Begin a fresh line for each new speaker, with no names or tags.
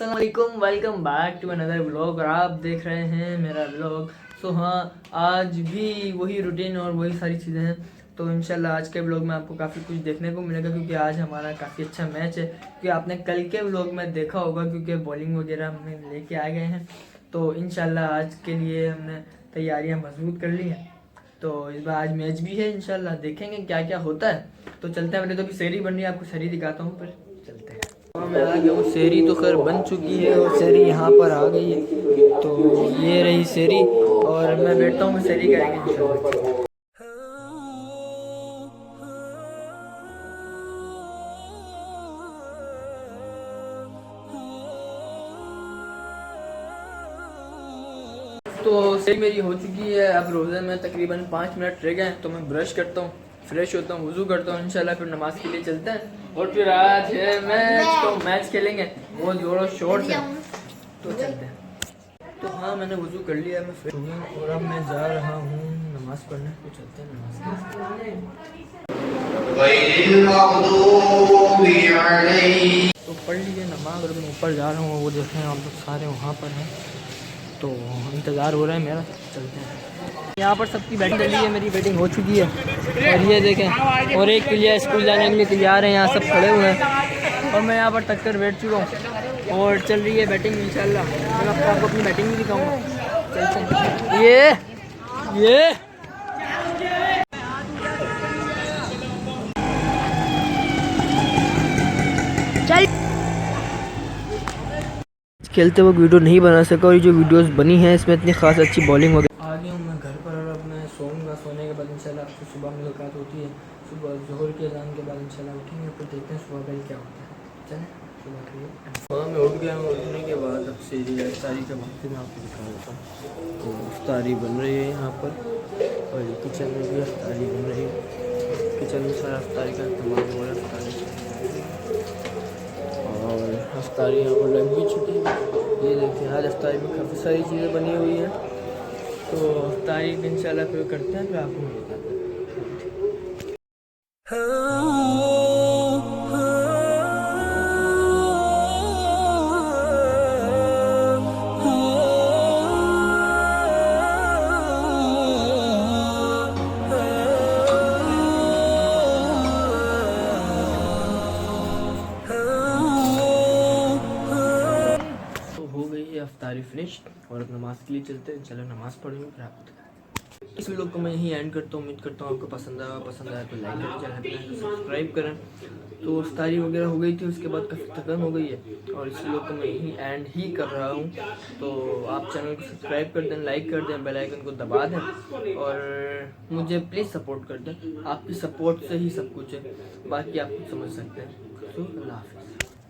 अस्सलाम वालेकुम, welcome back to another vlog. और आप देख रहे हैं मेरा व्लॉग। सो हाँ, आज भी वही रूटीन और वही सारी चीज़ें हैं। तो इंशाल्लाह आज के व्लॉग में आपको काफ़ी कुछ देखने को मिलेगा, क्योंकि आज हमारा काफ़ी अच्छा मैच है। क्योंकि आपने कल के व्लॉग में देखा होगा, क्योंकि बॉलिंग वगैरह हमने लेके आ गए हैं। तो इंशाल्लाह आज के लिए हमने तैयारियाँ मजबूत कर ली हैं। तो इस बार आज मैच भी है, इंशाल्लाह देखेंगे क्या क्या होता है। तो चलते हैं। पहले तो अभी सेहरी बन रही है, आपको सेहरी दिखाता हूँ, फिर चलते हैं। मैं आ गया हूँ। सेहरी तो खैर बन चुकी है और सेहरी यहाँ पर आ गई है। तो ये रही सेहरी और मैं बैठता हूँ, सेहरी करेंगे इंशाल्लाह। तो सेहरी मेरी हो चुकी है। अब रोज़े में तकरीबन 5 मिनट रह गए हैं। तो मैं ब्रश करता हूँ, फ्रेश होता हूँ, वज़ू करता हूँ, इंशाल्लाह फिर नमाज के लिए चलते हैं। और फिर आज है मैच, तो मैच खेलेंगे, बहुत ज़ोरों शोर से। तो चलते हैं। तो हाँ, मैंने वज़ू कर लिया, मैं फ्रेश हो गया और अब मैं जा रहा हूँ नमाज़ पढ़ने। तो चलते हैं नमाज़। तो पढ़ लीजिए नमाज और मैं ऊपर जा रहा हूँ। वो देखें आप लोग सारे वहाँ पर हैं, तो इंतज़ार हो रहा है मेरा। चलते हैं। यहाँ पर सबकी बैटिंग चल रही है, मेरी बैटिंग हो चुकी है। और ये देखें, और एक प्लेयर स्कूल जाने के लिए तैयार है, यहाँ सब खड़े हुए हैं। और मैं यहाँ पर तक कर बैठ चुका हूँ और चल रही है बैटिंग इंशाल्लाह। मैं आपको अपनी बैटिंग भी दिखाऊंगा। चलते हैं। ये चल खेलते वक्त वीडियो नहीं बना सका, और ये जो वीडियोस बनी हैं इसमें इतनी खास अच्छी बॉलिंग वगैरह। आ गया हूँ मैं घर पर और अब मैं सोऊंगा। सोने के बाद इंशाल्लाह आपसे सुबह मुलाकात होती है। सुबह ज़ोहर के अज़ान के बाद इंशाल्लाह उठेंगे, फिर देखते हैं सुबह का क्या होता है। चलें सुबह के लिए। सुबह में उठ गया हूँ। उठने के बाद अब से इफ्तारी का वक्त मैं आपको दिखा देता हूँ। तो इफ्तारी बन रही है यहाँ पर, और किचन में भी इफ्तारी बन रही है। किचन में सारा इफ्तारी का इस्तेमाल हो रहा है। और इफ्तारी यहाँ पर लग भी चुकी है। ये देखिए, आज इफ्तारी में काफ़ी सारी चीज़ें बनी हुई हैं। तो इफ्तारी इंशाल्लाह फिर करते हैं, फिर आपको बताते हैं। इफ्तारी फिनिश और अब नमाज के लिए चलते हैं। चलो नमाज पढ़ेंगे, फिर आपको दिखाते हैं। इस वीडियो को मैं यहीं एंड करता हूँ। उम्मीद करता हूँ आपको पसंद आया तो लाइक करें, चैनल को सब्सक्राइब करें। तो इफ्तारी वगैरह हो गई थी, उसके बाद काफ़ी थकान हो गई है और इस वीडियो को मैं यहीं एंड ही कर रहा हूँ। तो आप चैनल को सब्सक्राइब कर दें, लाइक कर दें, बेल आइकन को दबा दें और मुझे प्लीज़ सपोर्ट कर दें। आपकी सपोर्ट से ही सब कुछ है, बाकी आप कुछ समझ सकते हैं। तो अल्लाह हाफ़िज़।